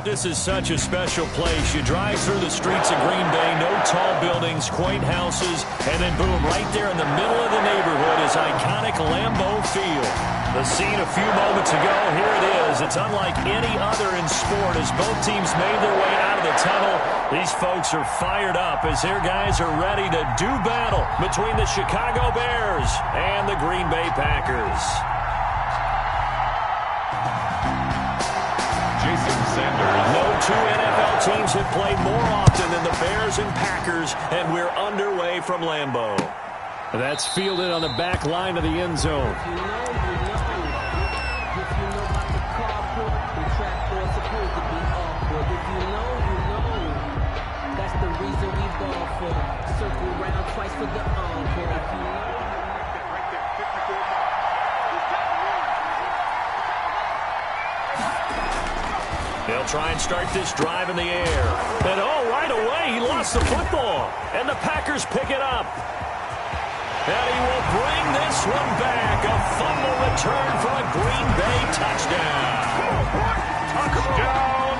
This is such a special place. You drive through the streets of Green Bay, no tall buildings, quaint houses, and then boom, right there in the middle of the neighborhood is iconic Lambeau Field. The scene a few moments ago, here it is. It's unlike any other in sport as both teams made their way out of the tunnel. These folks are fired up as their guys are ready to do battle between the Chicago Bears and the Green Bay Packers. No two NFL teams have played more often than the Bears and Packers, and we're underway from Lambeau. That's fielded on the back line of the end zone. That's the reason we ball for. Circle around twice for the encore. They'll try and start this drive in the air. And oh, right away, he lost the football. And the Packers pick it up. And he will bring this one back. A fumble return for a Green Bay touchdown. Touchdown.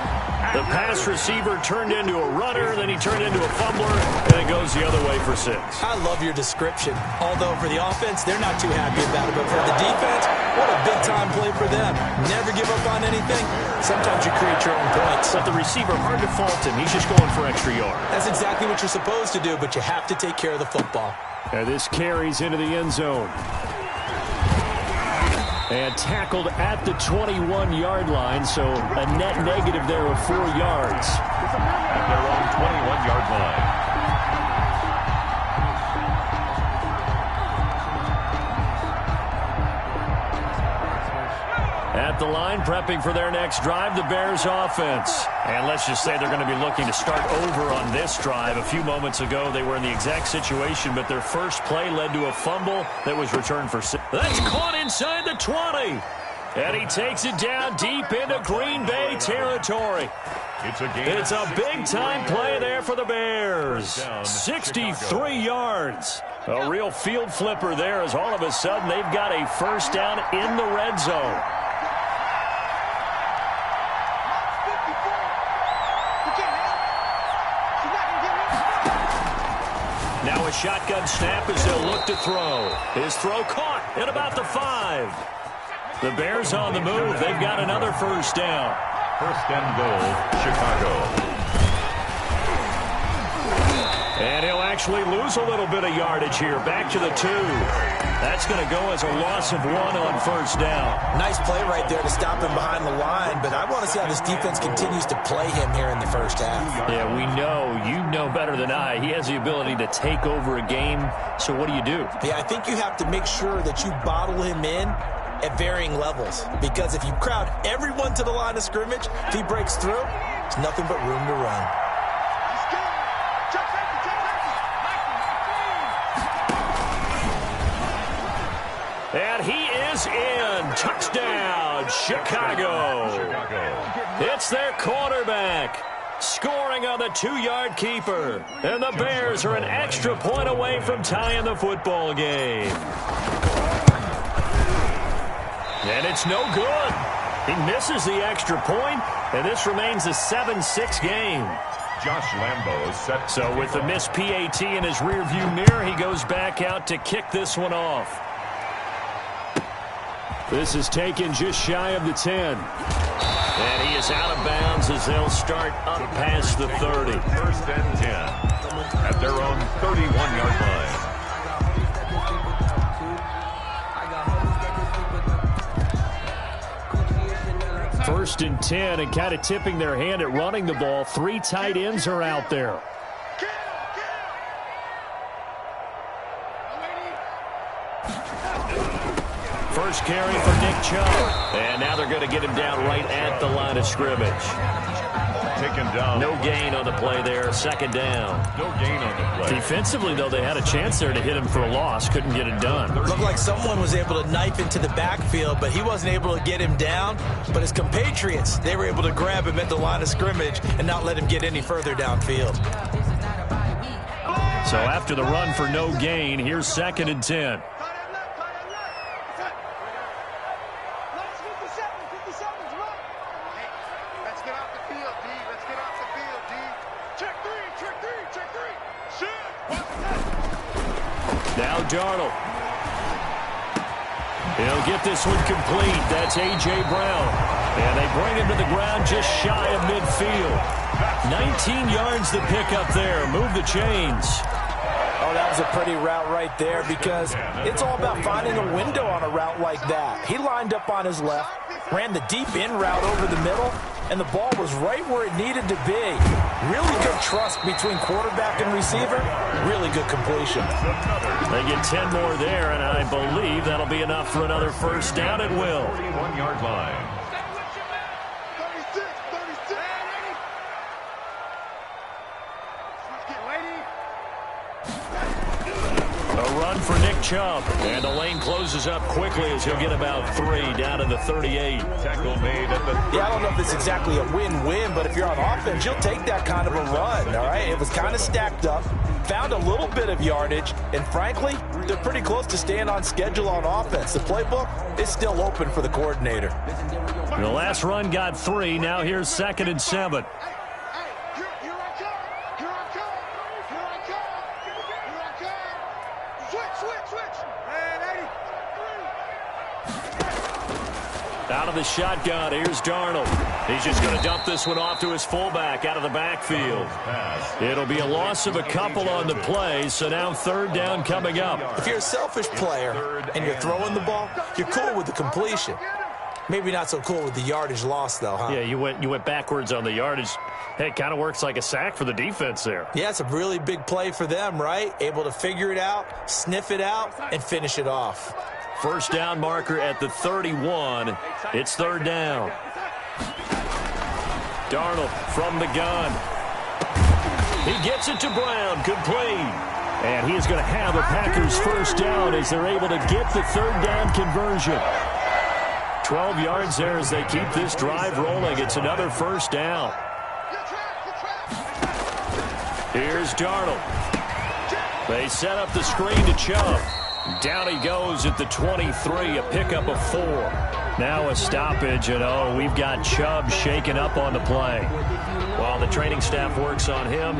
The pass receiver turned into a runner, then he turned into a fumbler, and it goes the other way for 6. I love your description. Although for the offense, they're not too happy about it. But for the defense, what a big-time play for them. Never give up on anything. Sometimes you create your own points. But the receiver, hard to fault him. He's just going for extra yards. That's exactly what you're supposed to do, but you have to take care of the football. And this carries into the end zone. And tackled at the 21-yard line, so a net negative there of 4 yards. At their own 21-yard line. At the line, prepping for their next drive, the Bears offense. And let's just say they're going to be looking to start over on this drive. A few moments ago, they were in the exact situation, but their first play led to a fumble that was returned for 6. That's caught inside the 20. And he takes it down deep into Green Bay territory. It's a big-time play there for the Bears. 63 yards. A real field flipper there as all of a sudden they've got a first down in the red zone. Now a shotgun snap as they'll look to throw. His throw caught at about the 5. The Bears on the move. They've got another first down. First and goal, Chicago. And he'll actually lose a little bit of yardage here. Back to the 2. That's going to go as a loss of 1 on first down. Nice play right there to stop him behind the line, but I want to see how this defense continues to play him here in the first half. Yeah, we know. You know better than I. He has the ability to take over a game. So what do you do? Yeah, I think you have to make sure that you bottle him in at varying levels, because if you crowd everyone to the line of scrimmage, if he breaks through, there's nothing but room to run. And he is in. Touchdown, Chicago. It's their quarterback scoring on the 2-yard keeper. And the Bears are an extra point away from tying the football game. And it's no good. He misses the extra point, and this remains a 7-6 game. Josh Lambeau is set. So with the missed PAT in his rearview mirror, he goes back out to kick this one off. This is taken just shy of the 10. And he is out of bounds as they'll start up past the 30. First and 10 at their own 31-yard line. First and 10, and kind of tipping their hand at running the ball. 3 tight ends are out there. First carry for Nick Chubb. And now they're going to get him down right at the line of scrimmage. Taken down. No gain on the play there. Second down. No gain on the play. Defensively, though, they had a chance there to hit him for a loss. Couldn't get it done. Looked like someone was able to knife into the backfield, but he wasn't able to get him down. But his compatriots, they were able to grab him at the line of scrimmage and not let him get any further downfield. So after the run for no gain, here's second and 10. Now Darnold. He'll get this one complete. That's A.J. Brown. And they bring him to the ground just shy of midfield. 19 yards to pick up there. Move the chains. Oh, that was a pretty route right there because it's all about finding a window on a route like that. He lined up on his left, ran the deep in route over the middle, and the ball was right where it needed to be. Really good trust between quarterback and receiver. Really good completion. They get 10 more there, and I believe that'll be enough for another first down at will. 41-yard line. A run for Nick Chubb, and the lane closes up quickly as he'll get about 3 down to the 38. Tackle made at the... Yeah, I don't know if it's exactly a win-win, but if you're on offense, you'll take that kind of a run, all right? It was kind of stacked up, found a little bit of yardage, and frankly, they're pretty close to staying on schedule on offense. The playbook is still open for the coordinator. The last run got 3. Now here's 2nd and 7. Out of the shotgun, here's Darnold. He's just going to dump this one off to his fullback out of the backfield. It'll be a loss of a couple on the play, so now 3rd down coming up. If you're a selfish player and you're throwing the ball, you're cool with the completion. Maybe not so cool with the yardage loss, though, huh? Yeah, you went backwards on the yardage. Hey, it kind of works like a sack for the defense there. Yeah, it's a really big play for them, right? Able to figure it out, sniff it out, and finish it off. First down marker at the 31. It's 3rd down. Darnold from the gun. He gets it to Brown, complete. And he is going to have a Packers first down as they're able to get the 3rd down conversion. 12 yards there as they keep this drive rolling. It's another first down. Here's Darnold. They set up the screen to Chubb. Down he goes at the 23, a pickup of 4. Now a stoppage, and we've got Chubb shaken up on the play. While the training staff works on him,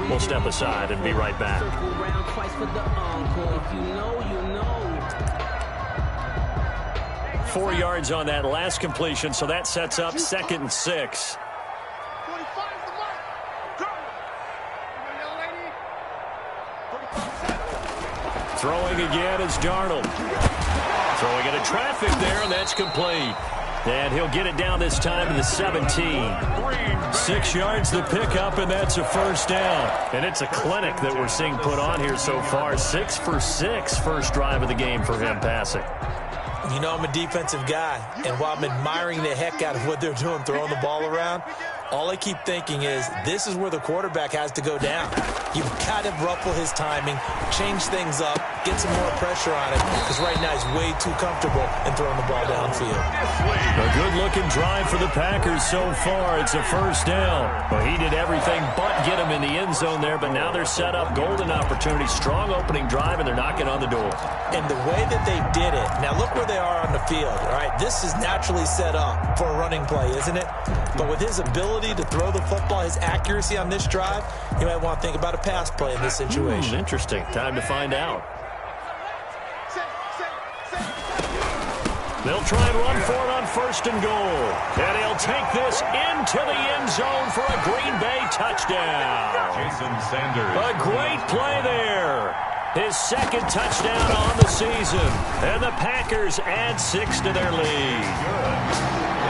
we'll step aside and be right back. 4 yards on that last completion, so that sets up 2nd and 6. Throwing again is Darnold. Throwing into traffic there, and that's complete. And he'll get it down this time to the 17. 6 yards the pickup, and that's a first down. And it's a clinic that we're seeing put on here so far. 6 for 6 first drive of the game for him passing. You know, I'm a defensive guy, and while I'm admiring the heck out of what they're doing, throwing the ball around, all I keep thinking is this is where the quarterback has to go down. You've got to ruffle his timing, change things up, get some more pressure on him, because right now he's way too comfortable in throwing the ball downfield. A good-looking drive for the Packers so far. It's a first down. Well, he did everything but get him in the end zone there, but now they're set up. Golden opportunity, strong opening drive, and they're knocking on the door. And the way that they did it, now look where they are on the field. All right, this is naturally set up for a running play, isn't it? But with his ability to throw the football, his accuracy on this drive, you might want to think about a pass play in this situation. Interesting. Time to find out. They'll try and run for it on 1st and goal. And he'll take this into the end zone for a Green Bay touchdown. Jason Sanders. A great play there. His 2nd touchdown on the season. And the Packers add 6 to their lead.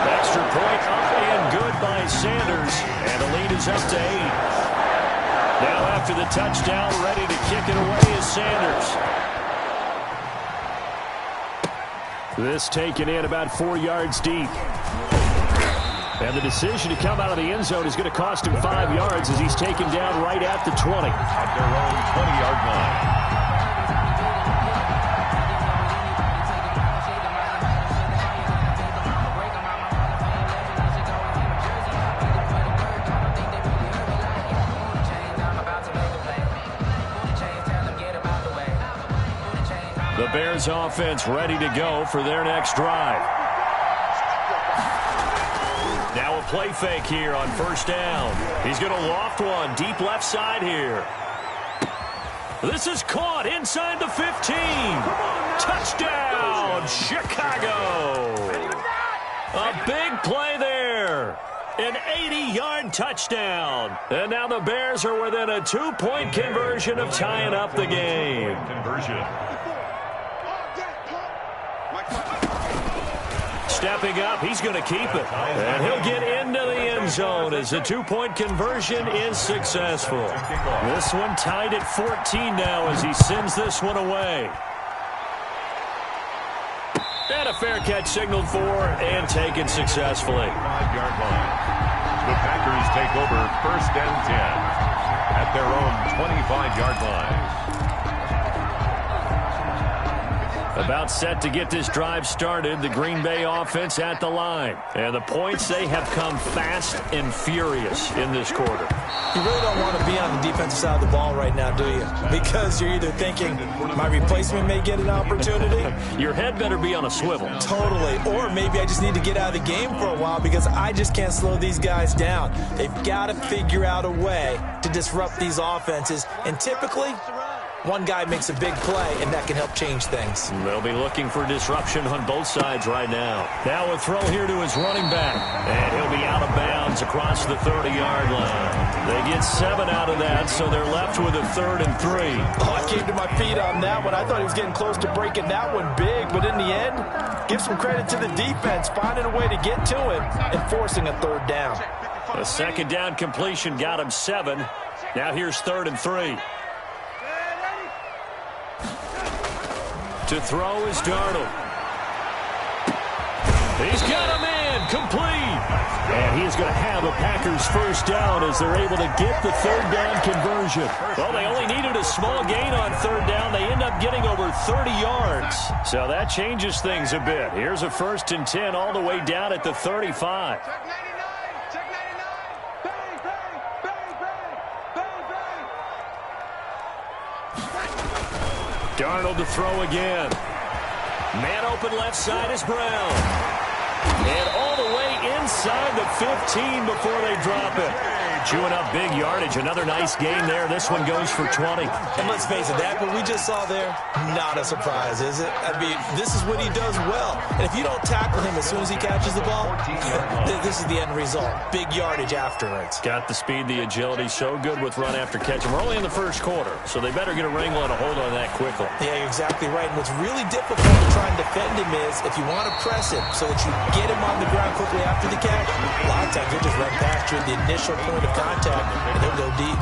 Extra point up and good by Sanders. And the lead is up to 8. Now after the touchdown, ready to kick it away is Sanders. This taken in about 4 yards deep. And the decision to come out of the end zone is going to cost him 5 yards as he's taken down right at the 20. At their own 20-yard line. The Bears offense ready to go for their next drive. Now a play fake here on 1st down. He's going to loft one deep left side here. This is caught inside the 15. Touchdown, Chicago. A big play there. An 80-yard touchdown. And now the Bears are within a 2-point conversion of tying up the game. Stepping up, he's going to keep it. And he'll get into the end zone as the 2-point conversion is successful. This one tied at 14 now as he sends this one away. And a fair catch signaled for and taken successfully. 5-yard line. The Packers take over 1st and 10 at their own 25-yard line. About set to get this drive started, the Green Bay offense at the line. And the points, they have come fast and furious in this quarter. You really don't want to be on the defensive side of the ball right now, do you? Because you're either thinking, my replacement may get an opportunity. Your head better be on a swivel. Totally. Or maybe I just need to get out of the game for a while because I just can't slow these guys down. They've got to figure out a way to disrupt these offenses. And typically, one guy makes a big play, and that can help change things. They'll be looking for disruption on both sides right now. Now a throw here to his running back. And he'll be out of bounds across the 30-yard line. They get 7 out of that, so they're left with a 3rd and 3. Oh, I came to my feet on that one. I thought he was getting close to breaking that one big, but in the end, give some credit to the defense, finding a way to get to him and forcing a 3rd down. A 2nd down completion got him 7. Now here's 3rd and 3. To throw is Darnold. He's got a man complete. And he's going to have a Packers 1st down as they're able to get the 3rd down conversion. Well, they only needed a small gain on 3rd down. They end up getting over 30 yards. So that changes things a bit. Here's a 1st and 10 all the way down at the 35. Darnold to throw again. Man open left side is Brown. And all the way inside the 15 before they drop it. Chewing up big yardage. Another nice gain there. This one goes for 20. And let's face it, that what we just saw there, not a surprise, is it? I mean, this is what he does well. And if you don't tackle him as soon as he catches the ball, this is the end result. Big yardage afterwards. Got the speed, the agility, so good with run after catch. And we're only in the 1st quarter, so they better get a wrangle and a hold on that quickly. Yeah, you're exactly right. And what's really difficult to try and defend him is if you want to press him so that you get him on the ground quickly after the catch, a lot of times he'll just run past you at the initial point of contact, and he'll go deep.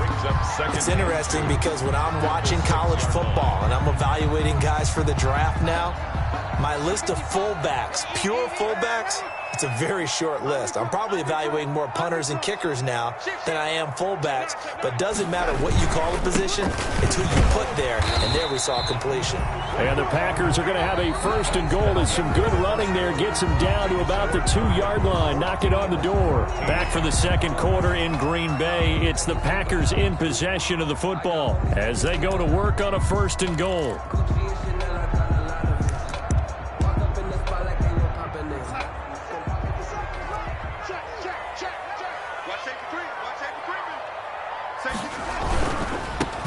It's interesting because when I'm watching college football and I'm evaluating guys for the draft now, my list of fullbacks, pure fullbacks, it's a very short list. I'm probably evaluating more punters and kickers now than I am fullbacks, but it doesn't matter what you call a position, it's who you put there, and there we saw completion. And the Packers are going to have a 1st and goal as some good running there gets them down to about the 2-yard line. Knock it on the door. Back for the 2nd quarter in Green Bay. It's the Packers in possession of the football as they go to work on a 1st and goal.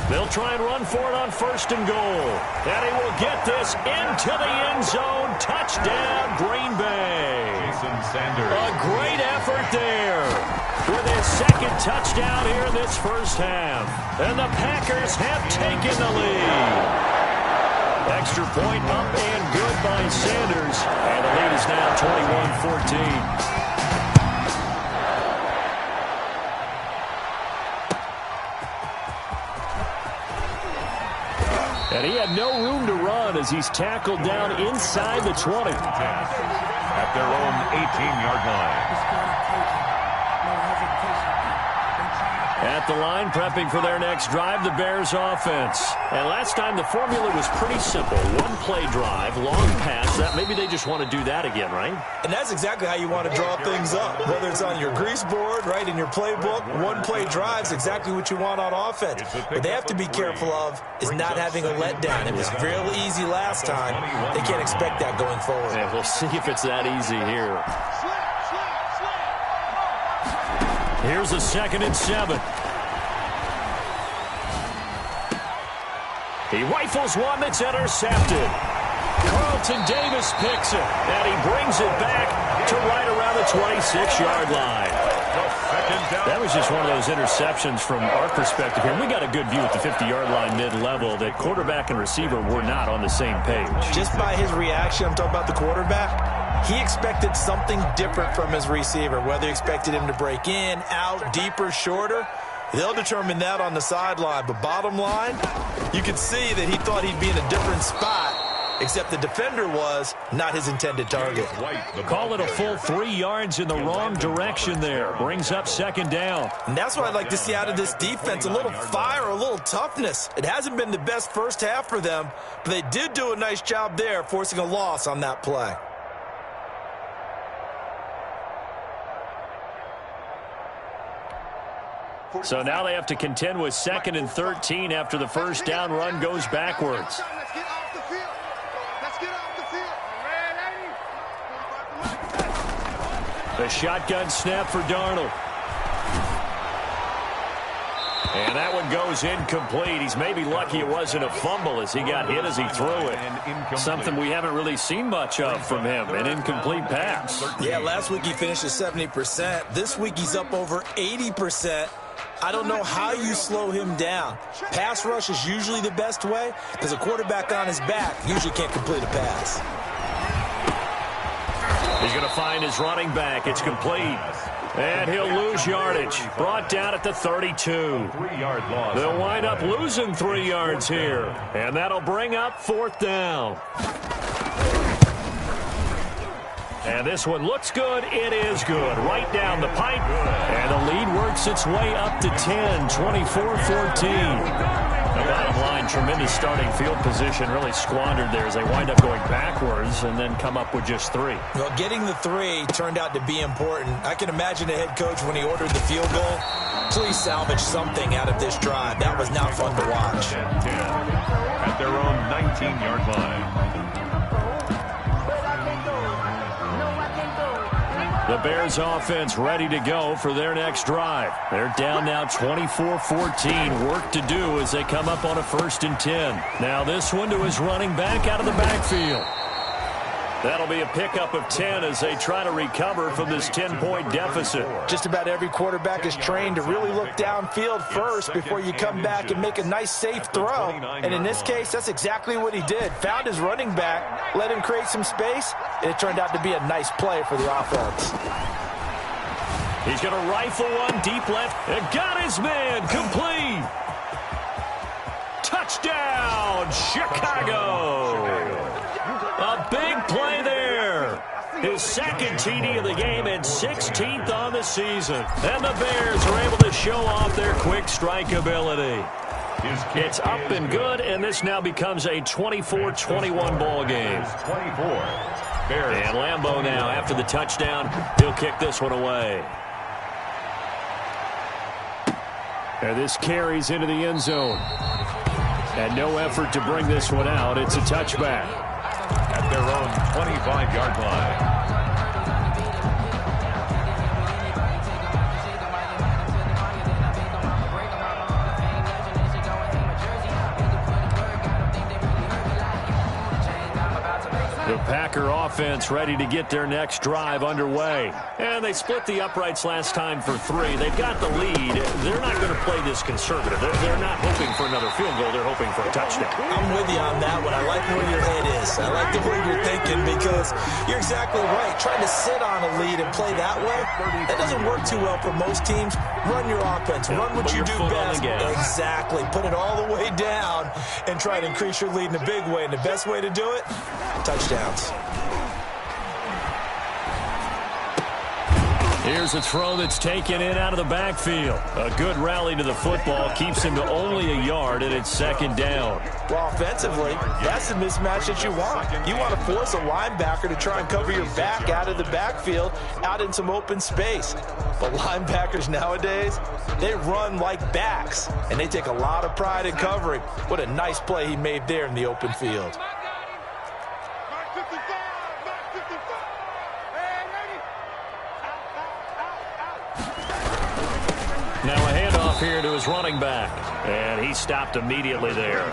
They'll try and run for it on 1st and goal. And he will get this into the end zone. Touchdown, Green Bay. Jason Sanders. A great effort there with his 2nd touchdown here in this 1st half. And the Packers have taken the lead. Extra point up and good by Sanders. And the lead is now 21-14. And he had no room to run as he's tackled down inside the 20. At their own 18-yard line. At the line, prepping for their next drive, the Bears offense. And last time, the formula was pretty simple. 1-play drive, long pass. That maybe they just want to do that again, right? And that's exactly how you want to draw things up. Whether it's on your grease board, right, in your playbook, 1-play drive's exactly what you want on offense. What they have to be careful of is not having a letdown. It was real easy last time. They can't expect that going forward. Yeah, we'll see if it's that easy here. Here's a 2nd and 7. He rifles one that's intercepted. Carlton Davis picks it, and he brings it back to right around the 26-yard line. That was just one of those interceptions from our perspective here. We got a good view at the 50-yard line mid-level that quarterback and receiver were not on the same page. Just by his reaction, I'm talking about the quarterback, he expected something different from his receiver, whether he expected him to break in, out, deeper, shorter. They'll determine that on the sideline. But bottom line, you could see that he thought he'd be in a different spot, except the defender was not his intended target. Call it a full 3 yards in the wrong direction there. Brings up second down. And that's what I'd like to see out of this defense, a little fire, a little toughness. It hasn't been the best first half for them, but they did do a nice job there, forcing a loss on that play. So now they have to contend with 2nd and 13 after the first down run goes backwards. The shotgun snap for Darnold. And that one goes incomplete. He's maybe lucky it wasn't a fumble as he got hit as he threw it. Something we haven't really seen much of from him, an incomplete pass. Yeah, last week he finished at 70%. This week he's up over 80%. I don't know how you slow him down. Pass rush is usually the best way because a quarterback on his back usually can't complete a pass. He's going to find his running back. It's complete. And he'll lose yardage. Brought down at the 32. 3-yard loss. They'll wind up losing 3 yards here. And that'll bring up 4th down. And this one looks good. It is good. Right down the pipe. And the lead works its way up to 10, 24-14. The bottom line, tremendous starting field position, really squandered there as they wind up going backwards and then come up with just 3. Well, getting the 3 turned out to be important. I can imagine the head coach when he ordered the field goal. Please salvage something out of this drive. That was not fun to watch. 10 at their own 19-yard line. The Bears offense ready to go for their next drive. They're down now 24-14. Work to do as they come up on a 1st and 10. Now this one to his running back out of the backfield. That'll be a pickup of 10 as they try to recover from this 10-point deficit. Just about every quarterback is trained to really look downfield first before you come back and make a nice, safe throw. And in this case, that's exactly what he did. Found his running back, let him create some space, and it turned out to be a nice play for the offense. He's going to rifle one deep left and got his man complete. Touchdown, Chicago. A big play there. His 2nd TD of the game and 16th on the season. And the Bears are able to show off their quick strike ability. It's up and good, and this now becomes a 24-21 ball game. 24. Bears. And Lambeau now, after the touchdown, he'll kick this one away. And this carries into the end zone. And no effort to bring this one out. It's a touchback. At their own 25-yard line. The Packer offense ready to get their next drive underway. And they split the uprights last time for 3. They've got the lead. They're not going to play this conservative. They're not hoping for another field goal. They're hoping for a touchdown. I'm with you on that one. I like where your head is. I like the way you're thinking because you're exactly right. Trying to sit on a lead and play that way, that doesn't work too well for most teams. Run your offense. Run what you do best. Exactly. Put it all the way down and try to increase your lead in a big way. And the best way to do it, touchdowns. Here's a throw that's taken in out of the backfield. A good rally to the football keeps him to only a yard, and it's 2nd down. Well, offensively, that's the mismatch that you want. You want to force a linebacker to try and cover your back out of the backfield, out in some open space. But linebackers nowadays, they run like backs, and they take a lot of pride in covering. What a nice play he made there in the open field. Now a handoff Off here to his running back. And he stopped immediately there.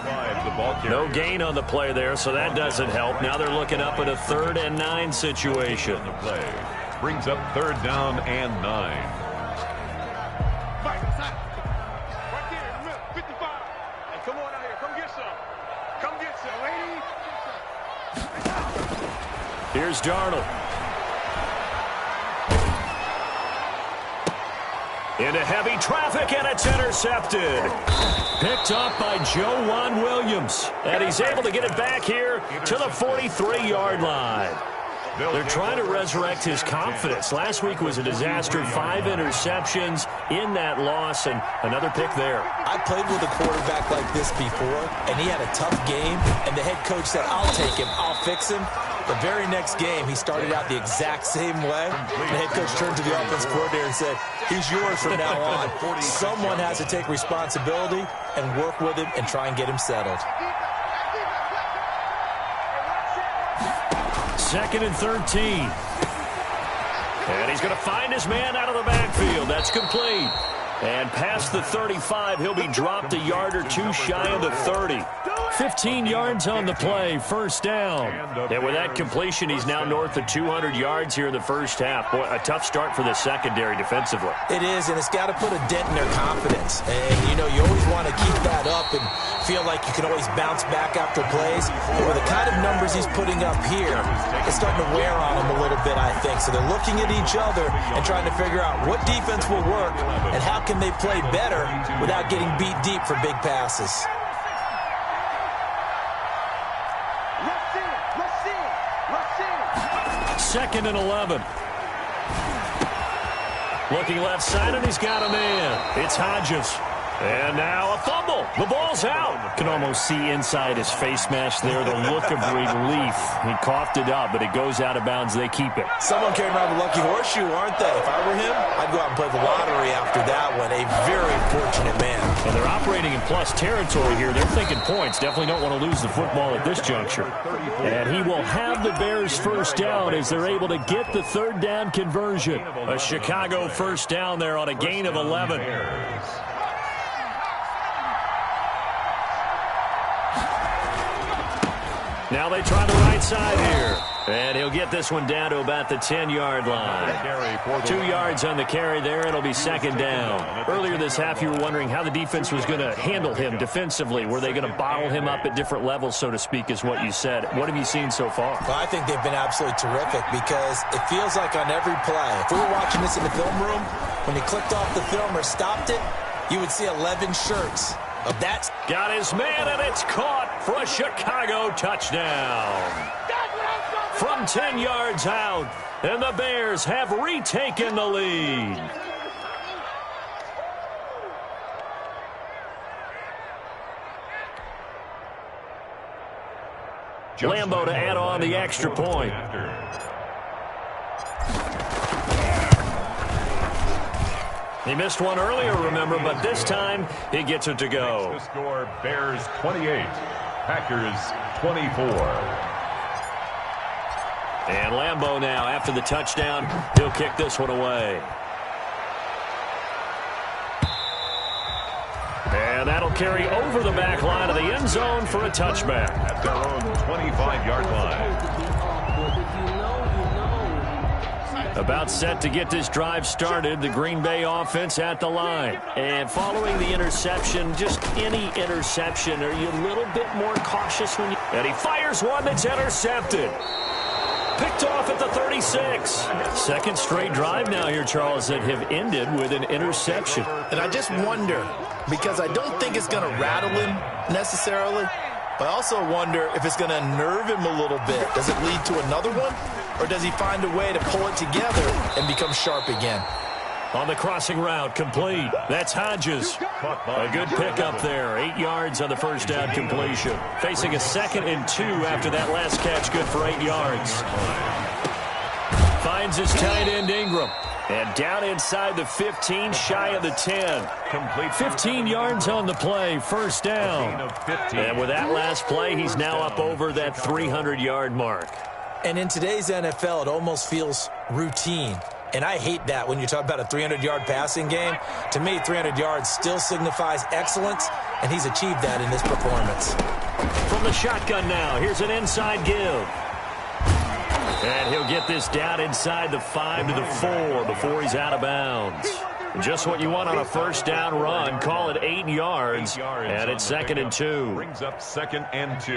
No gain on the play there, so that doesn't help. Now they're looking up at a 3rd and 9 situation. The play brings up 3rd down and 9. Come on out here. Come get some. Come get some, lady. Here's Darnold. Into heavy traffic, and it's intercepted. Picked up by Joejuan Williams. And he's able to get it back here to the 43-yard line. They're trying to resurrect his confidence. Last week was a disaster. 5 interceptions in that loss, and another pick there. I played with a quarterback like this before, and he had a tough game, and the head coach said, I'll take him, I'll fix him. The very next game, he started out the exact same way. The head coach turned to the offensive coordinator and said, he's yours from now on. Someone has to take responsibility and work with him and try and get him settled. 2nd and 13. And he's going to find his man out of the backfield. That's complete. And past the 35, he'll be dropped a yard or two shy of the 30. 15 yards on the play, 1st down. And with that completion, he's now north of 200 yards here in the first half. Boy, a tough start for the secondary defensively. It is, and it's got to put a dent in their confidence. And, you know, you always want to keep that up and feel like you can always bounce back after plays. But with the kind of numbers he's putting up here, it's starting to wear on them a little bit, I think. So they're looking at each other and trying to figure out what defense will work and how can they play better without getting beat deep for big passes. Second and 11. Looking left side, and he's got a man. It's Hodges. And now a fumble. The ball's out. Can almost see inside his face mask there the look of relief. He coughed it up, but it goes out of bounds. They keep it. Someone came around with a lucky horseshoe, aren't they? If I were him, I'd go out and play the lottery after that one. A very fortunate man. And they're operating in plus territory here. They're thinking points. Definitely don't want to lose the football at this juncture. And he will have the Bears' 1st down as they're able to get the 3rd down conversion. A Chicago 1st down there on a gain of 11. Now they try the right side here. And he'll get this one down to about the 10-yard line. 2 yards on the carry there. It'll be 2nd down. Earlier this half, you were wondering how the defense was going to handle him defensively. Were they going to bottle him up at different levels, so to speak, is what you said. What have you seen so far? Well, I think they've been absolutely terrific because it feels like on every play, if we were watching this in the film room, when he clicked off the film or stopped it, you would see 11 shirts. Of that. Got his man, and it's caught for a Chicago touchdown. From 10 yards out, and the Bears have retaken the lead. Lambeau to add on the extra point. He missed one earlier, remember, but this time he gets it to go. The score, Bears 28, Packers 24. And Lambeau now, after the touchdown, he'll kick this one away. And that'll carry over the back line of the end zone for a touchback. At their own 25-yard line. About set to get this drive started, the Green Bay offense at the line. And following the interception, just any interception, are you a little bit more cautious when you... And he fires one that's intercepted. Picked off at the 36. Second straight drive now here, Charles, that have ended with an interception. And I just wonder, because I don't think it's going to rattle him necessarily, but I also wonder if it's going to unnerve him a little bit. Does it lead to another one? Or does he find a way to pull it together and become sharp again? On the crossing route, complete. That's Hodges. A good pickup there. 8 yards on the first down completion. Facing a 2nd and 2 after that last catch. Good for 8 yards. Finds his tight end Ingram. And down inside the 15, shy of the 10. Complete 15 yards on the play, 1st down. And with that last play, he's now up over that 300-yard mark. And in today's NFL, it almost feels routine. And I hate that when you talk about a 300-yard passing game. To me, 300 yards still signifies excellence, and he's achieved that in this performance. From the shotgun now, here's an inside give. And he'll get this down inside the 5 to the 4 before he's out of bounds. Just what you want on a first down run. Call it 8 yards, and it's 2nd and 2. Brings up 2nd and 2.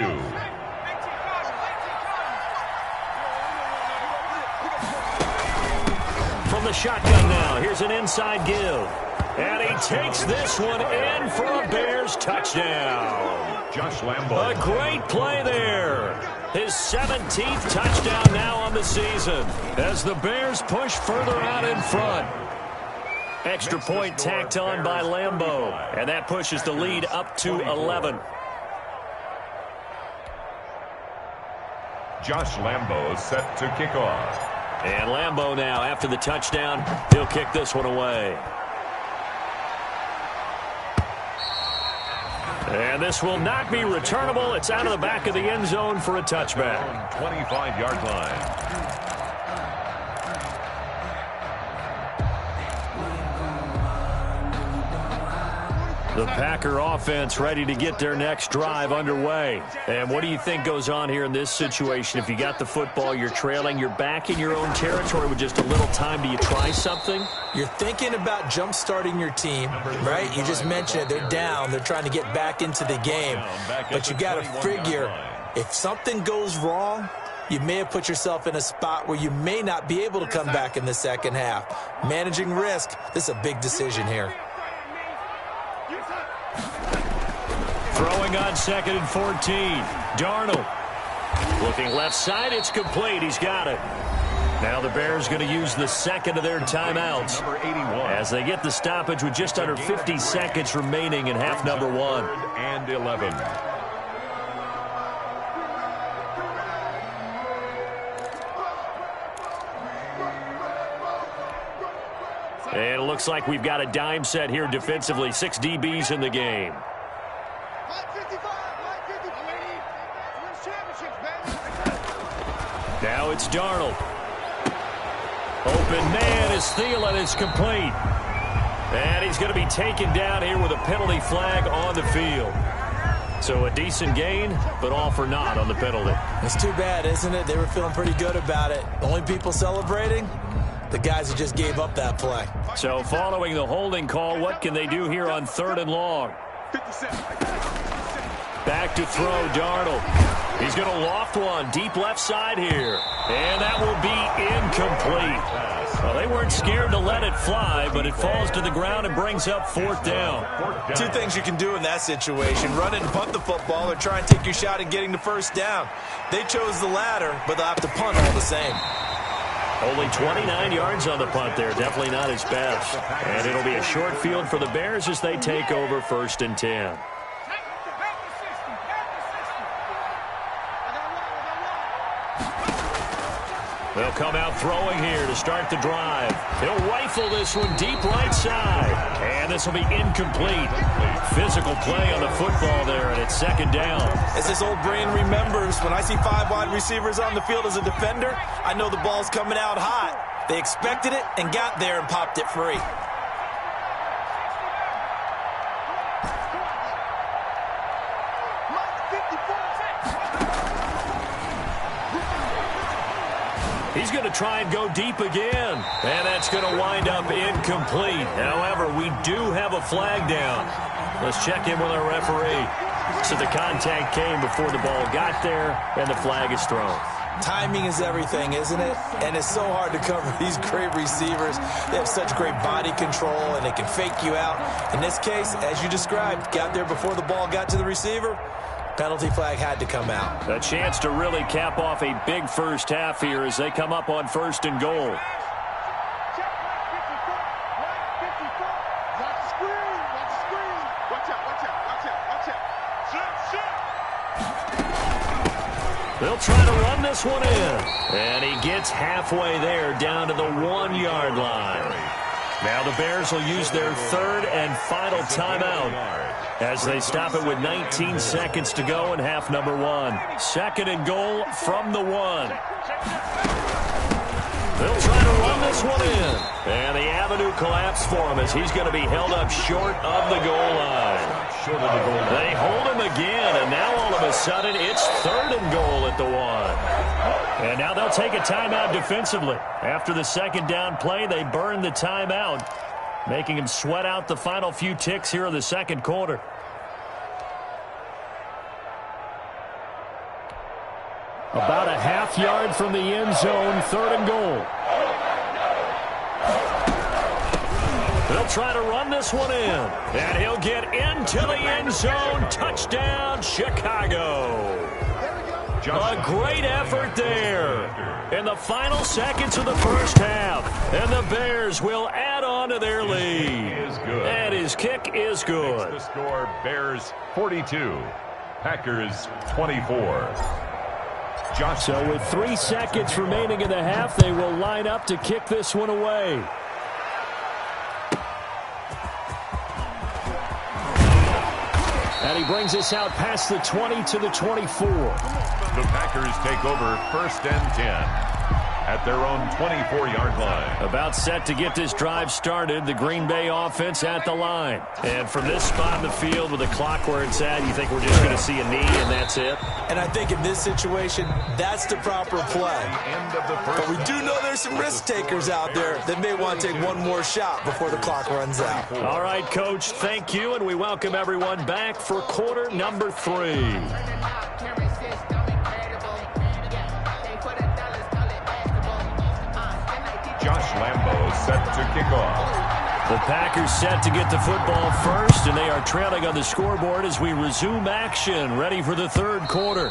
From the shotgun now, here's an inside give. And he takes this one in for a Bears touchdown. Josh Lambo. A great play there. His 17th touchdown now on the season as the Bears push further out in front. Extra point tacked on by Lambo, and that pushes the lead up to 11. Josh Lambo set to kick off. And Lambo now, after the touchdown, he'll kick this one away. And this will not be returnable. It's out of the back of the end zone for a touchback. 25-yard line. The Packer offense ready to get their next drive underway. And what do you think goes on here in this situation? If you got the football, you're trailing, you're back in your own territory with just a little time. Do you try something? You're thinking about jump-starting your team, right? You just mentioned it. They're down. They're trying to get back into the game. But you got to figure, if something goes wrong, you may have put yourself in a spot where you may not be able to come back in the second half. Managing risk, this is a big decision here. Throwing on 2nd and 14. Darnold. Looking left side, it's complete. He's got it. Now the Bears going to use the second of their timeouts as they get the stoppage with just under 50 seconds remaining in half number 1. 3rd and 11. And it looks like we've got a dime set here defensively. 6 DBs in the game. Now it's Darnold. Open man is Thielen. Is complete. And he's going to be taken down here with a penalty flag on the field. So a decent gain, but all for naught on the penalty. It's too bad, isn't it? They were feeling pretty good about it. The only people celebrating, the guys who just gave up that play. So following the holding call, what can they do here on 3rd and long? Back to throw, Darnold. He's going to loft one deep left side here. And that will be incomplete. Well, they weren't scared to let it fly, but it falls to the ground and brings up 4th down. Two things you can do in that situation: run it and punt the football, or try and take your shot at getting the first down. They chose the latter, but they'll have to punt all the same. Only 29 yards on the punt there. Definitely not his best. And it'll be a short field for the Bears as they take over 1st and 10. They'll come out throwing here to start the drive. He'll rifle this one deep right side. And this will be incomplete. Physical play on the football there, and it's 2nd down. As this old brain remembers, when I see 5 wide receivers on the field as a defender, I know the ball's coming out hot. They expected it and got there and popped it free. He's going to try and go deep again. And that's going to wind up incomplete. However, we do have a flag down. Let's check in with our referee. So the contact came before the ball got there, and the flag is thrown. Timing is everything, isn't it? And it's so hard to cover these great receivers. They have such great body control, and they can fake you out. In this case, as you described, got there before the ball got to the receiver. Penalty flag had to come out. A chance to really cap off a big first half here as they come up on 1st and goal. They'll try to run this one in. And he gets halfway there down to the 1-yard line. Now the Bears will use their 3rd and final timeout as they stop it with 19 seconds to go in half number 1. 2nd and goal from the 1. They'll try to run this one in. And the avenue collapsed for him as he's going to be held up short of the goal line. They hold him again, and now all of a sudden it's 3rd and goal at the 1. And now they'll take a timeout defensively. After the second down play, they burn the timeout, making him sweat out the final few ticks here in the second quarter. About a half yard from the end zone, 3rd and goal. They'll try to run this one in, and he'll get into the end zone. Touchdown, Chicago. A great effort there in the final seconds of the first half, and the Bears will add on to their lead. And his kick is good. The score, Bears 42, Packers 24. So with 3 seconds remaining in the half, they will line up to kick this one away. And he brings us out past the 20 to the 24. The Packers take over 1st and 10 at their own 24-yard line. About set to get this drive started, the Green Bay offense at the line. And from this spot in the field with the clock where it's at, you think we're just going to see a knee and that's it? And I think in this situation, that's the proper play. But we do know there's some risk takers out there that may want to take one more shot before the clock runs out. All right, Coach, thank you, and we welcome everyone back for quarter number 3. Josh Lambo set to kick off. The Packers set to get the football first, and they are trailing on the scoreboard as we resume action, ready for the 3rd quarter.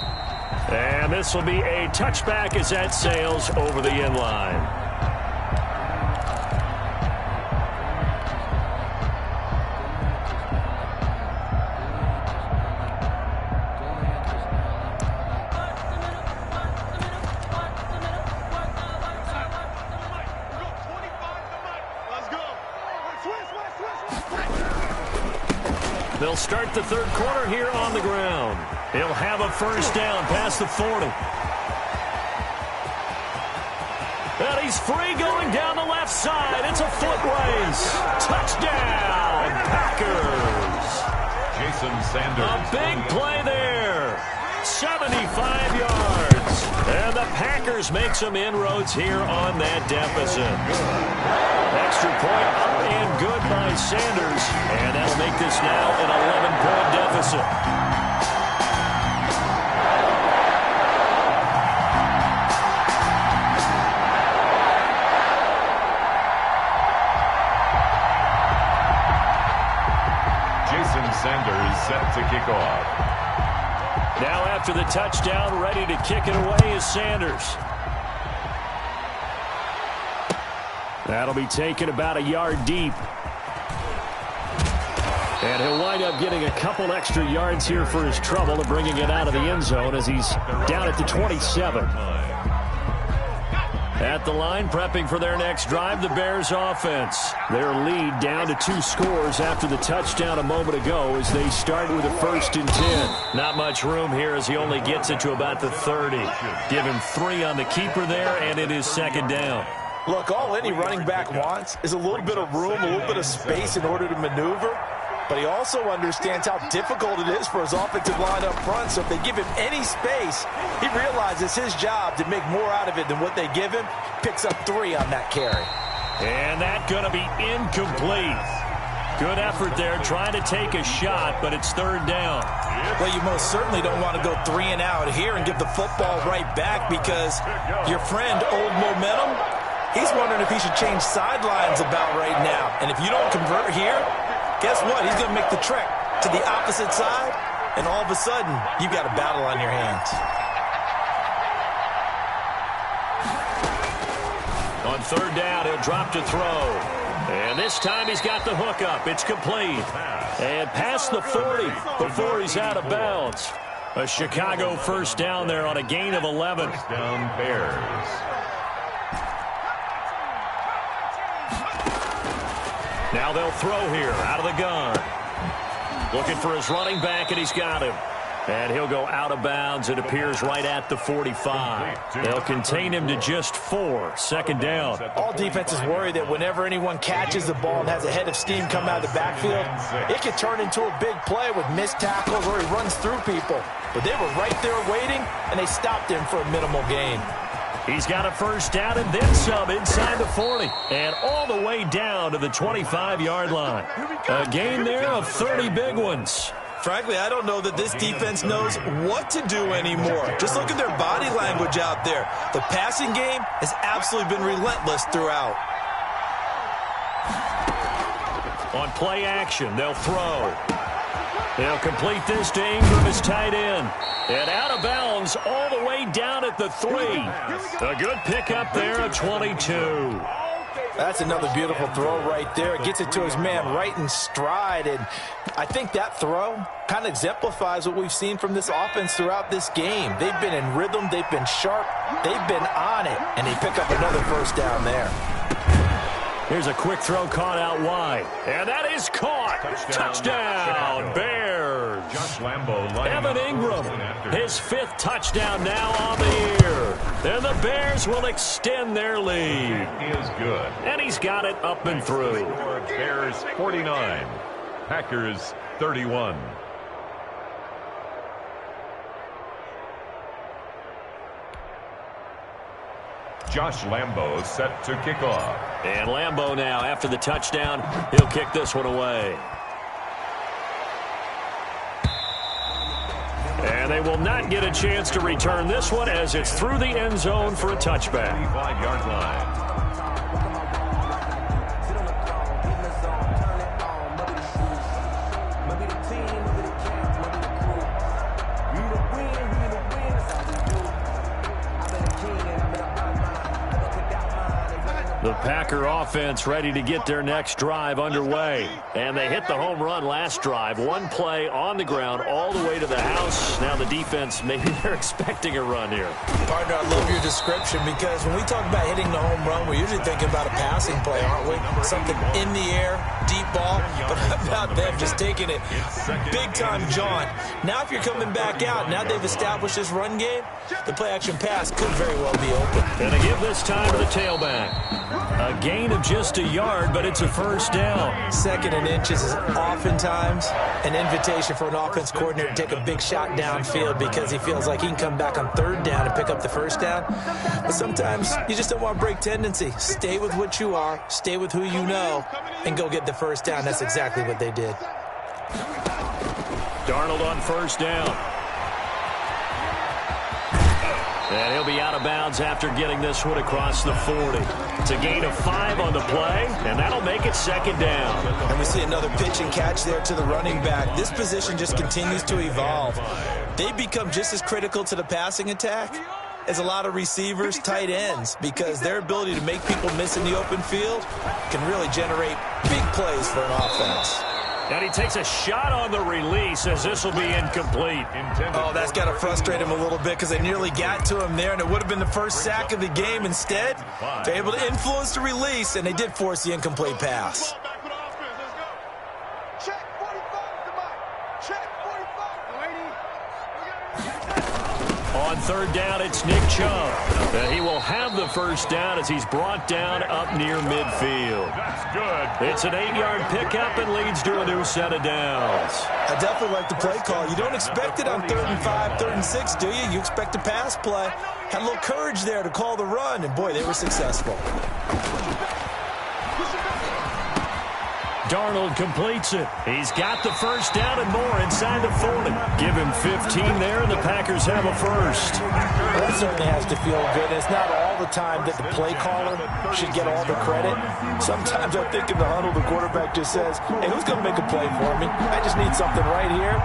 And this will be a touchback as that sails over the end line. They'll start the 3rd quarter here on the ground. He'll have a first down past the 40. And he's free going down the left side. It's a foot race. Touchdown, Packers. Jason Sanders. A big play there. 75 yards. And the Packers make some inroads here on that deficit. Extra point up and good by Sanders. And that'll make this now an 11-point deficit. Jason Sanders set to kick off. Now after the touchdown, ready to kick it away is Sanders. That'll be taken about a yard deep. And he'll wind up getting a couple extra yards here for his trouble and bringing it out of the end zone as he's down at the 27. At the line, prepping for their next drive, the Bears offense. Their lead down to 2 scores after the touchdown a moment ago as they start with a 1st and 10. Not much room here as he only gets it to about the 30. Give him 3 on the keeper there, and it is 2nd down. Look, all any running back wants is a little bit of room, a little bit of space in order to maneuver. But he also understands how difficult it is for his offensive line up front. So if they give him any space, he realizes his job to make more out of it than what they give him. Picks up 3 on that carry. And that going to be incomplete. Good effort there, trying to take a shot, but it's 3rd down. Well, you most certainly don't want to go 3 and out here and give the football right back because your friend, Old Momentum, he's wondering if he should change sidelines about right now. And if you don't convert here, guess what? He's going to make the trek to the opposite side, and all of a sudden, you've got a battle on your hands. On 3rd down, he'll drop to throw. And this time he's got the hook up. It's complete. And past the 40 before he's out of bounds. A Chicago first down there on a gain of 11. First down, Bears. Now they'll throw here out of the gun. Looking for his running back, and he's got him. And he'll go out of bounds. It appears right at the 45. They'll contain him to just 4. Second down. All defenses worry that whenever anyone catches the ball and has a head of steam come out of the backfield, it could turn into a big play with missed tackles or he runs through people. But they were right there waiting, and they stopped him for a minimal gain. He's got a first down and then some inside the 40. And all the way down to the 25-yard line. A gain there of 30 big ones. Frankly, I don't know that this defense knows what to do anymore. Just look at their body language out there. The passing game has absolutely been relentless throughout. On play action, they'll throw. They'll complete this to Ingram as tight end. And out of bounds all the way down at the 3. A good pickup there of 22. That's another beautiful throw right there. It gets it to his man right in stride. And I think that throw kind of exemplifies what we've seen from this offense throughout this game. They've been in rhythm. They've been sharp. They've been on it. And they pick up another first down there. Here's a quick throw caught out wide. And that is caught. Touchdown, Bears. Evan Ingram, his 5th touchdown now on the year. And the Bears will extend their lead. Is good. And he's got it up and through. Bears 49. Packers 31. Josh Lambo set to kick off. And Lambo now, after the touchdown, he'll kick this one away. And they will not get a chance to return this one as it's through the end zone for a touchback. 25-yard line. The Packer offense ready to get their next drive underway. And they hit the home run last drive. One play on the ground all the way to the house. Now the defense, maybe they're expecting a run here. Partner, I love your description because when we talk about hitting the home run, we're usually thinking about a passing play, aren't we? Something in the air, deep ball. But how about them just taking it big-time jaunt? Now if you're coming back out, now they've established this run game, the play-action pass could very well be open. And they give this time to the tailback. A gain of just a yard, but it's a first down. 2nd and inches is oftentimes an invitation for an offense coordinator to take a big shot downfield because he feels like he can come back on 3rd down and pick up the first down. But sometimes you just don't want to break tendency. Stay with what you are, stay with who you know, and go get the first down. That's exactly what they did. Darnold on first down. And he'll be out of bounds after getting this one across the 40. It's a gain of 5 on the play, and that'll make it 2nd down. And we see another pitch and catch there to the running back. This position just continues to evolve. They become just as critical to the passing attack as a lot of receivers, tight ends, because their ability to make people miss in the open field can really generate big plays for an offense. And he takes a shot on the release as this will be incomplete. Oh, that's got to frustrate him a little bit because they nearly got to him there, and it would have been the first sack of the game. Instead, they're able to influence the release, and they did force the incomplete pass. On 3rd down, it's Nick Chubb. He will have the first down as he's brought down up near midfield. That's good. It's an 8-yard pickup and leads to a new set of downs. I definitely like the play call. You don't expect it on 3rd and 5, 3rd and 6, do you? You expect a pass play. Had a little courage there to call the run, and boy, they were successful. Darnold completes it. He's got the first down and more inside the 40. Give him 15 there, and the Packers have a first. That certainly has to feel good. It's not all the time that the play caller should get all the credit. Sometimes I think in the huddle, the quarterback just says, hey, who's going to make a play for me? I just need something right here.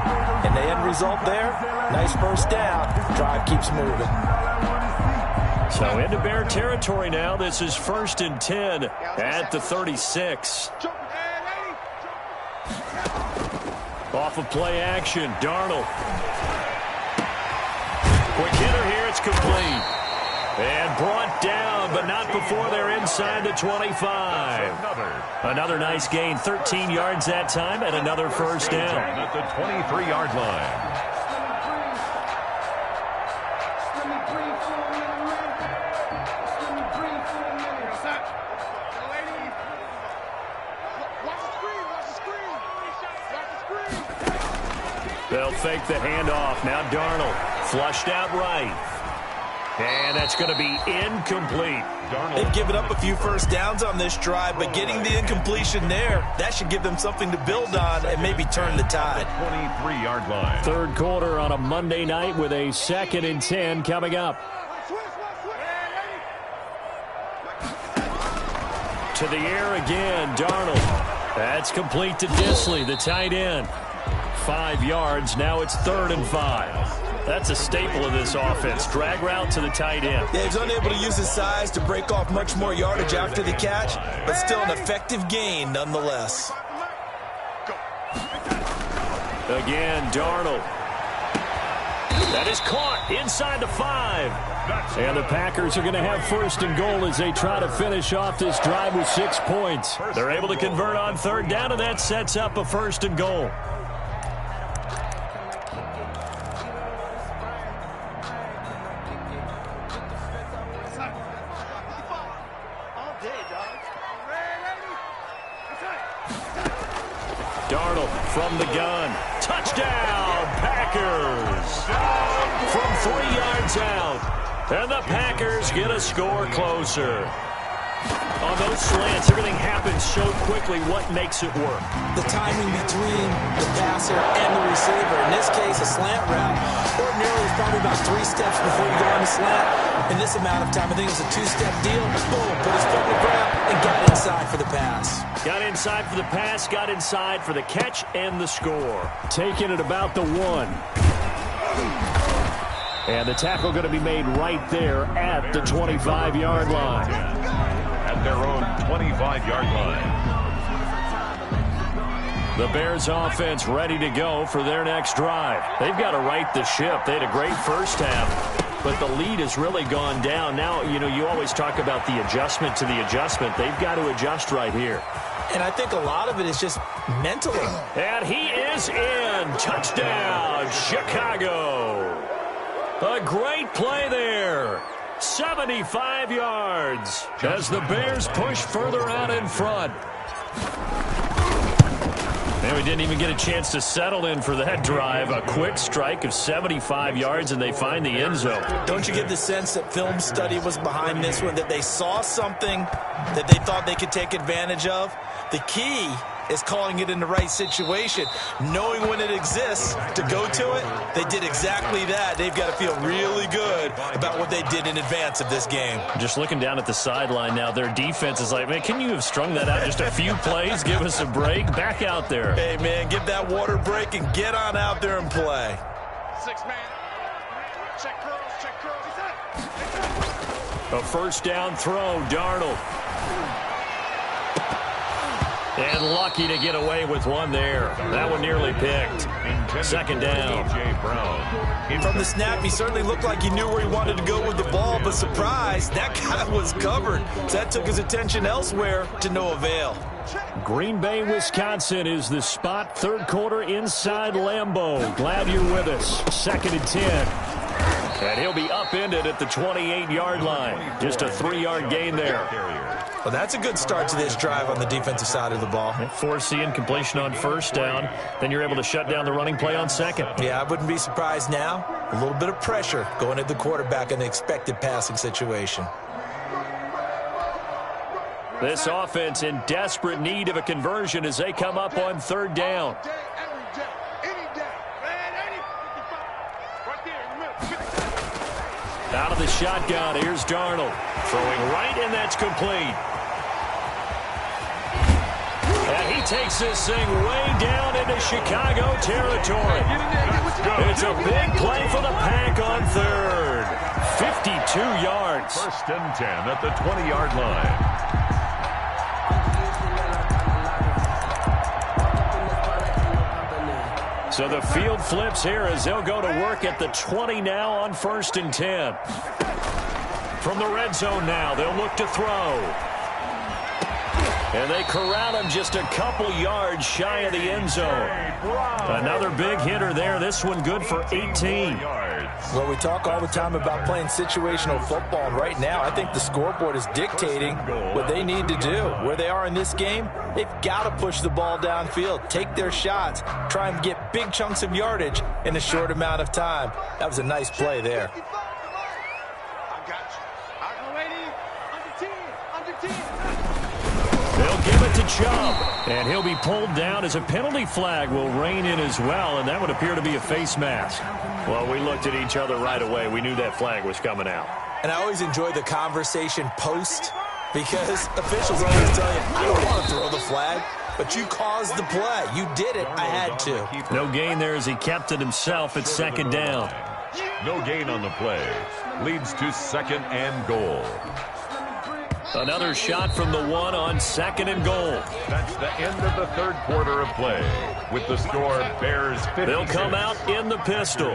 And the end result there, nice first down. Drive keeps moving. So into Bear territory now. This is 1st and 10 at the 36. Off of play action, Darnold. Quick hitter here, it's complete. And brought down, but not before they're inside the 25. Another nice gain, 13 yards that time, and another first down. At the 23-yard line. They'll fake the handoff. Now Darnold flushed out right. And that's going to be incomplete. They've given up a few first downs on this drive, but getting the incompletion there, that should give them something to build on and maybe turn the tide. 23-yard line. Third quarter on a Monday night with a 2nd and 10 coming up. To the air again, Darnold. That's complete to Disley, the tight end. 5 yards, now it's 3rd and 5. That's a staple of this offense. Drag route to the tight end. Yeah, he's unable to use his size to break off much more yardage after the catch, but still an effective gain nonetheless. Again, Darnold. That is caught inside the 5. And the Packers are going to have 1st and goal as they try to finish off this drive with 6 points. They're able to convert on 3rd down, and that sets up a 1st and goal. Darnold from the gun. Touchdown, Packers. From 3 yards out. And the Packers get a score closer. On those slants, everything happens so quickly. What makes it work? The timing between the passer and the receiver. In this case, a slant route. Ordinarily, it's probably about 3 steps before you go on the slant. In this amount of time, I think it's a 2-step deal. Boom, put his foot in the ground and got inside for the pass. Got inside for the pass, got inside for the catch and the score. Taking it about the 1. And the tackle going to be made right there at the 25-yard line. At their own 25-yard line. The Bears offense ready to go for their next drive. They've got to right the ship. They had a great first half, but the lead has really gone down. Now, you always talk about the adjustment to the adjustment. They've got to adjust right here. And I think a lot of it is just mentally. And he is in. Touchdown, Chicago. A great play there. 75 yards as the Bears push further out in front. And we didn't even get a chance to settle in for that drive. A quick strike of 75 yards, and they find the end zone. Don't you get the sense that film study was behind this one, that they saw something that they thought they could take advantage of? The key is calling it in the right situation, knowing when it exists to go to it. They did exactly that. They've got to feel really good about what they did in advance of this game. Just looking down at the sideline now, their defense is like, man, can you have strung that out just a few plays? Give us a break. Back out there. Hey, man, give that water break and get on out there and play. 6-man. Check curls, check curls. A first down throw, Darnold. And lucky to get away with one there. That one nearly picked. 2nd down. From the snap, he certainly looked like he knew where he wanted to go with the ball, but surprise, that guy was covered. So that took his attention elsewhere to no avail. Green Bay, Wisconsin is the spot. 3rd quarter inside Lambeau. Glad you're with us. 2nd and 10. And he'll be upended at the 28-yard line. Just a 3-yard gain there. Well, that's a good start to this drive on the defensive side of the ball. Force the incompletion on 1st down. Then you're able to shut down the running play on 2nd. Yeah, I wouldn't be surprised now. A little bit of pressure going at the quarterback in an expected passing situation. This offense in desperate need of a conversion as they come up on 3rd down. Out of the shotgun, here's Darnold. Throwing right, and that's complete. And he takes this thing way down into Chicago territory. It's a big play for the Pack on 3rd. 52 yards. 1st and 10 at the 20-yard line. So the field flips here as they'll go to work at the 20 now on 1st and 10. From the red zone now, they'll look to throw. And they corral him just a couple yards shy of the end zone. Another big hitter there. This one good for 18. Well, we talk all the time about playing situational football, and right now I think the scoreboard is dictating what they need to do. Where they are in this game, they've got to push the ball downfield, take their shots, try and get big chunks of yardage in a short amount of time. That was a nice play there. They'll give it to Chubb, and he'll be pulled down as a penalty flag will rein in as well, and that would appear to be a face mask. Well, we looked at each other right away. We knew that flag was coming out. And I always enjoy the conversation post because officials always tell you, I don't want to throw the flag, but you caused the play. You did it. I had to. No gain there as he kept it himself at second down. No gain on the play. Leads to 2nd and goal. Another shot from the one on 2nd and goal. That's the end of the 3rd quarter of play. With the score, Bears 56. They'll come out in the pistol.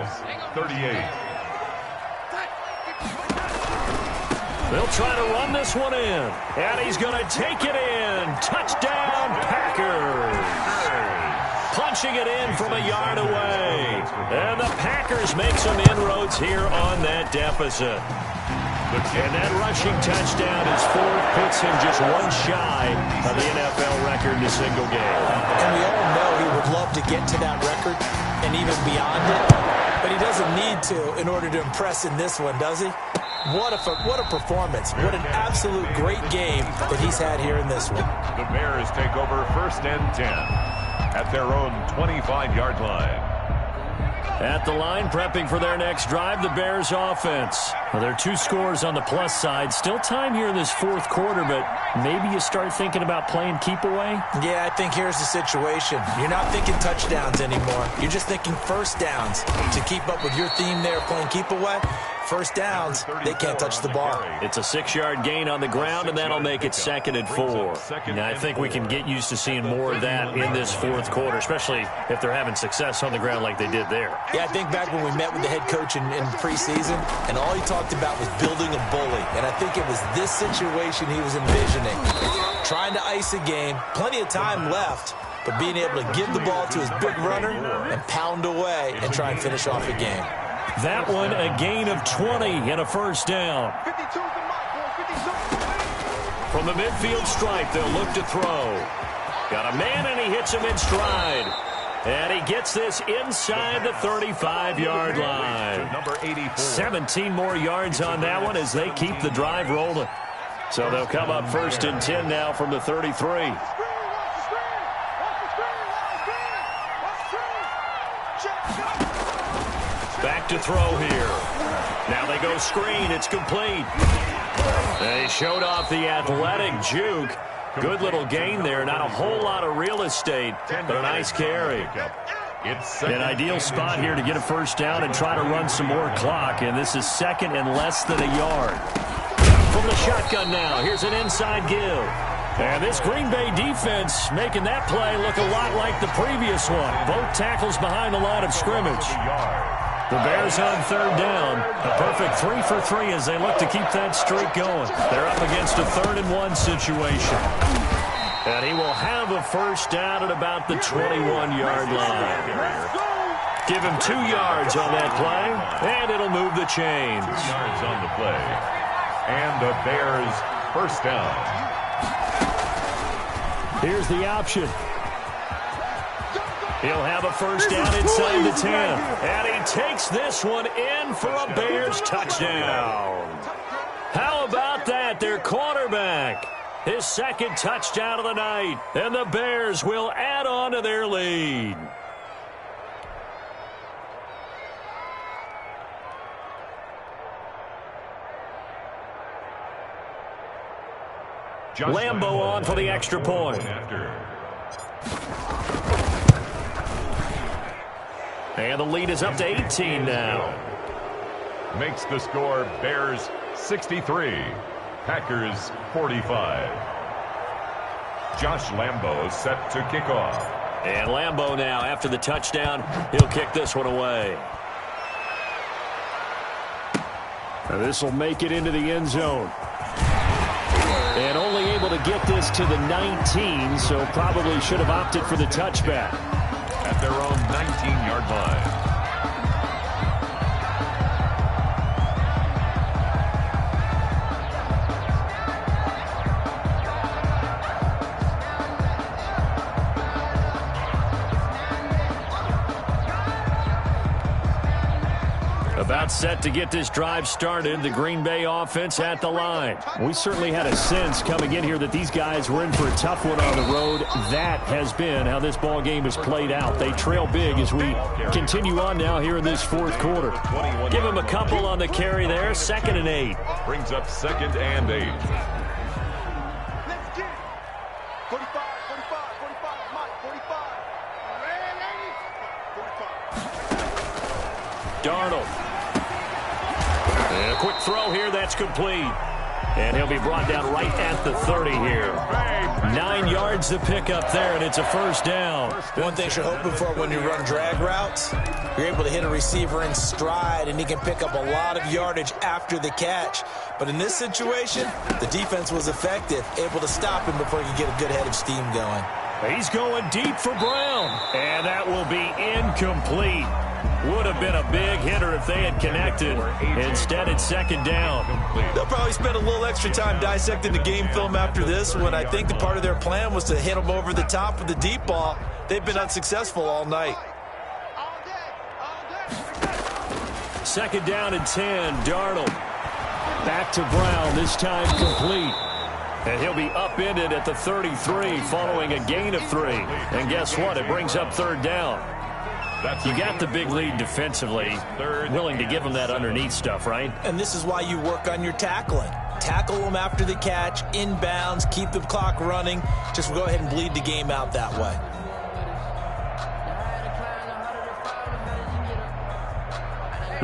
38. They'll try to run this one in. And he's going to take it in. Touchdown, Packers. Punching it in from a yard away. And the Packers make some inroads here on that deficit. And that rushing touchdown is 4th, puts him just one shy of the NFL record in a single game. And we all know he would love to get to that record and even beyond it, but he doesn't need to in order to impress in this one, does he? What a performance. What an absolute great game that he's had here in this one. The Bears take over 1st and 10 at their own 25-yard line. At the line, prepping for their next drive, the Bears offense. Well, there are 2 scores on the plus side. Still time here in this 4th quarter, but maybe you start thinking about playing keep away? Yeah, I think here's the situation. You're not thinking touchdowns anymore. You're just thinking first downs. To keep up with your theme there, playing keep away, first downs, they can't touch the ball. It's a 6-yard gain on the ground, and that'll make it 2nd and 4. Now, I think we can get used to seeing more of that in this 4th quarter, especially if they're having success on the ground like they did there. Yeah, I think back when we met with the head coach in preseason, and all he talked about was building a bully. And I think it was this situation he was envisioning. Trying to ice a game, plenty of time left, but being able to give the ball to his big runner and pound away and try and finish off a game. That one, a gain of 20 and a first down. From the midfield stripe, they'll look to throw. Got a man, and he hits him in stride. And he gets this inside the 35-yard line. Number 84. 17 more yards on that one as they keep the drive rolling. So they'll come up 1st and 10 now from the 33. Back to throw here. Now they go screen. It's complete. They showed off the athletic juke. Good little gain there. Not a whole lot of real estate, but a nice carry. An ideal spot here to get a first down and try to run some more clock. And this is 2nd and less than a yard. From the shotgun now, here's an inside give. And this Green Bay defense making that play look a lot like the previous one. Both tackles behind the line of scrimmage. The Bears on 3rd down. A perfect 3 for 3 as they look to keep that streak going. They're up against a 3rd and 1 situation. And he will have a first down at about the 21-yard line. Give him 2 yards on that play, and it'll move the chains. 2 yards on the play. And the Bears first down. Here's the option. He'll have a first down inside the 10. And he takes this one in for a Bears touchdown. How about that? Their quarterback. His 2nd touchdown of the night. And the Bears will add on to their lead. Lambo on for the extra point. And the lead is up to 18 now. Makes the score Bears 63, Packers 45. Josh Lambo set to kick off. And Lambo now, after the touchdown, he'll kick this one away. Now this will make it into the end zone. And only able to get this to the 19, so probably should have opted for the touchback. At their own 19-yard line. About set to get this drive started. The Green Bay offense at the line. We certainly had a sense coming in here that these guys were in for a tough one on the road. That has been how this ball game has played out. They trail big as we continue on now here in this fourth quarter. Give them a couple on the carry there. 2nd and 8. Brings up 2nd and 8. Let's get it. 45, 45, 45, Mike, 45. Darnold. And a quick throw here. That's complete. And he'll be brought down right at the 30 here. 9 yards to pick up there, and it's a first down. One thing you're hoping for when you run drag routes, you're able to hit a receiver in stride, and he can pick up a lot of yardage after the catch. But in this situation, the defense was effective, able to stop him before he could get a good head of steam going. He's going deep for Brown, and that will be incomplete. Would have been a big hitter if they had connected. Instead, it's 2nd down. They'll probably spend a little extra time dissecting the game film after this one. I think the part of their plan was to hit them over the top with the deep ball. They've been unsuccessful all night. 2nd down and 10. Darnold. Back to Brown, this time complete. And he'll be upended at the 33 following a gain of 3. And guess what? It brings up 3rd down. You got the big lead defensively, willing to give them that underneath stuff, right? And this is why you work on your tackling. Tackle them after the catch, inbounds, keep the clock running. Just go ahead and bleed the game out that way.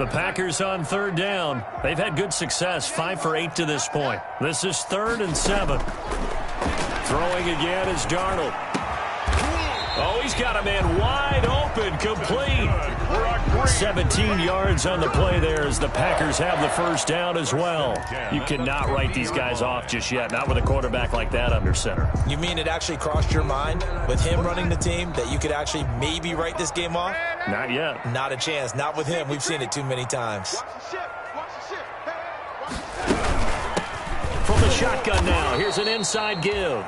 The Packers on 3rd down. They've had good success, 5 for 8 to this point. This is 3rd and 7. Throwing again is Darnold. Oh, he's got a man wide open, complete. 17 yards on the play there as the Packers have the first down as well. You cannot write these guys off just yet, not with a quarterback like that under center. You mean it actually crossed your mind with him running the team that you could actually maybe write this game off? Not yet. Not a chance. Not with him. We've seen it too many times. From the shotgun now, here's an inside give.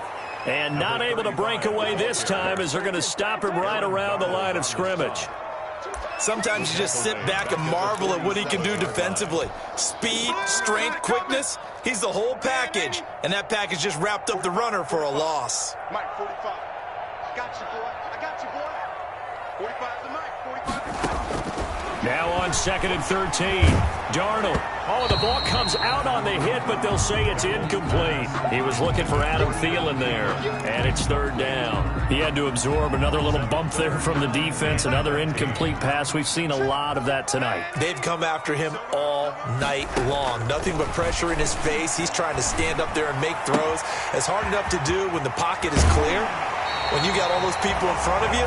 And not able to break away this time as they're going to stop him right around the line of scrimmage. Sometimes you just sit back and marvel at what he can do defensively. Speed, strength, quickness, he's the whole package. And that package just wrapped up the runner for a loss. Mike, 45. I got you, boy. I got you, boy. 45 to Mike, 45. Now on 2nd and 13. Darnold. Oh, the ball comes out on the hit, but they'll say it's incomplete. He was looking for Adam Thielen there, and it's 3rd down. He had to absorb another little bump there from the defense, another incomplete pass. We've seen a lot of that tonight. They've come after him all night long. Nothing but pressure in his face. He's trying to stand up there and make throws. It's hard enough to do when the pocket is clear. When you got all those people in front of you,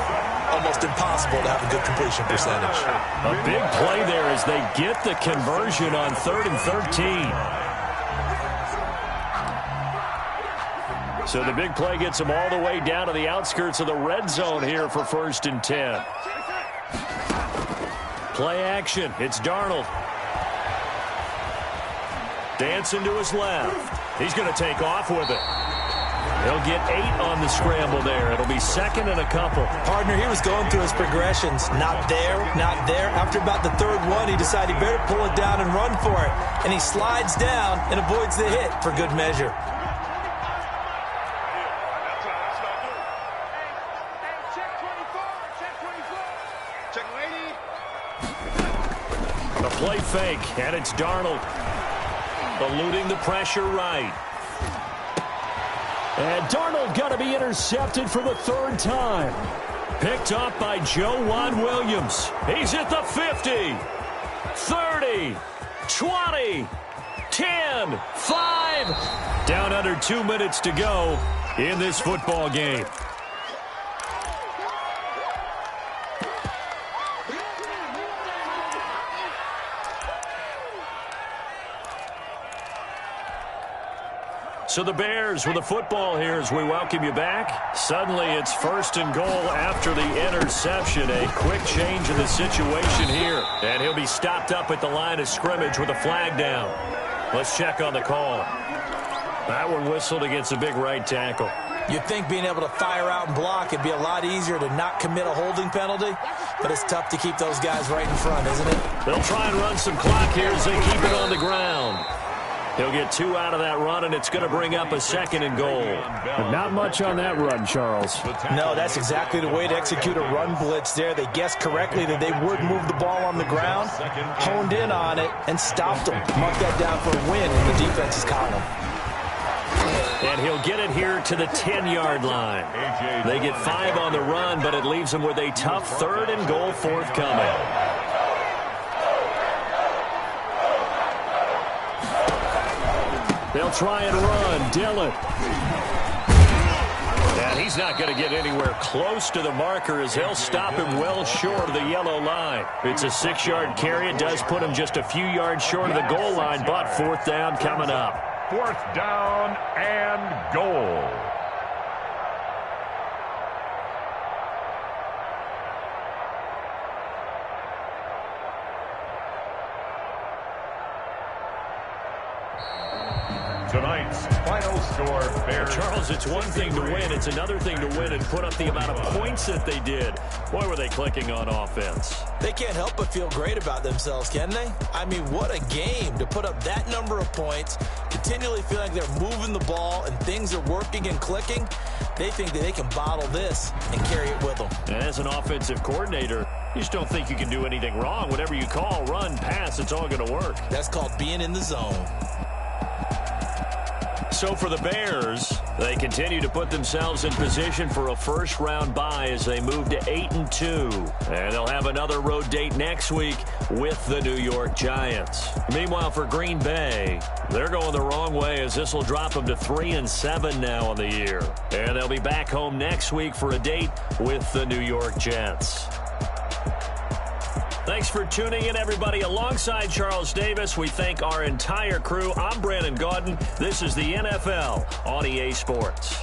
almost impossible to have a good completion percentage. A big play there as they get the conversion on 3rd and 13. So the big play gets them all the way down to the outskirts of the red zone here for 1st and 10. Play action. It's Darnold. Dancing to his left. He's going to take off with it. He'll get 8 on the scramble there. It'll be 2nd and a couple. Partner, he was going through his progressions. Not there, not there. After about the 3rd one, he decided he better pull it down and run for it. And he slides down and avoids the hit for good measure. Check 24. Check 24. Check 80. The play fake, and it's Darnold. Eluding the pressure right. And Darnold got to be intercepted for the 3rd time. Picked up by Joejuan Williams. He's at the 50, 30, 20, 10, 5. Down under 2 minutes to go in this football game. So the Bears with the football here as we welcome you back. Suddenly it's 1st and goal after the interception. A quick change in the situation here. And he'll be stopped up at the line of scrimmage with a flag down. Let's check on the call. That one whistled against a big right tackle. You'd think being able to fire out and block it'd be a lot easier to not commit a holding penalty, but it's tough to keep those guys right in front, isn't it? They'll try and run some clock here as they keep it on the ground. He'll get 2 out of that run, and it's going to bring up a 2nd and goal. But not much on that run, Charles. No, that's exactly the way to execute a run blitz there. They guessed correctly that they would move the ball on the ground, honed in on it, and stopped them. Mark that down for a win in the defense's column. And he'll get it here to the 10-yard line. They get 5 on the run, but it leaves them with a tough 3rd and goal forthcoming. They'll try and run. Dillon. And he's not going to get anywhere close to the marker as they'll stop him well short of the yellow line. It's a 6-yard carry. It does put him just a few yards short of the goal line, but 4th down coming up. 4th down and goal. Tonight's final score, Bears. Charles, it's one thing to win. It's another thing to win and put up the amount of points that they did. Boy, were they clicking on offense. They can't help but feel great about themselves, can they? I mean, what a game to put up that number of points, continually feel like they're moving the ball and things are working and clicking. They think that they can bottle this and carry it with them. And as an offensive coordinator, you just don't think you can do anything wrong. Whatever you call, run, pass, it's all going to work. That's called being in the zone. So for the Bears, they continue to put themselves in position for a first-round bye as they move to 8-2. And they'll have another road date next week with the New York Giants. Meanwhile, for Green Bay, they're going the wrong way as this will drop them to 3-7 now on the year. And they'll be back home next week for a date with the New York Jets. Thanks for tuning in, everybody. Alongside Charles Davis, we thank our entire crew. I'm Brandon Gaudin. This is the NFL on EA Sports.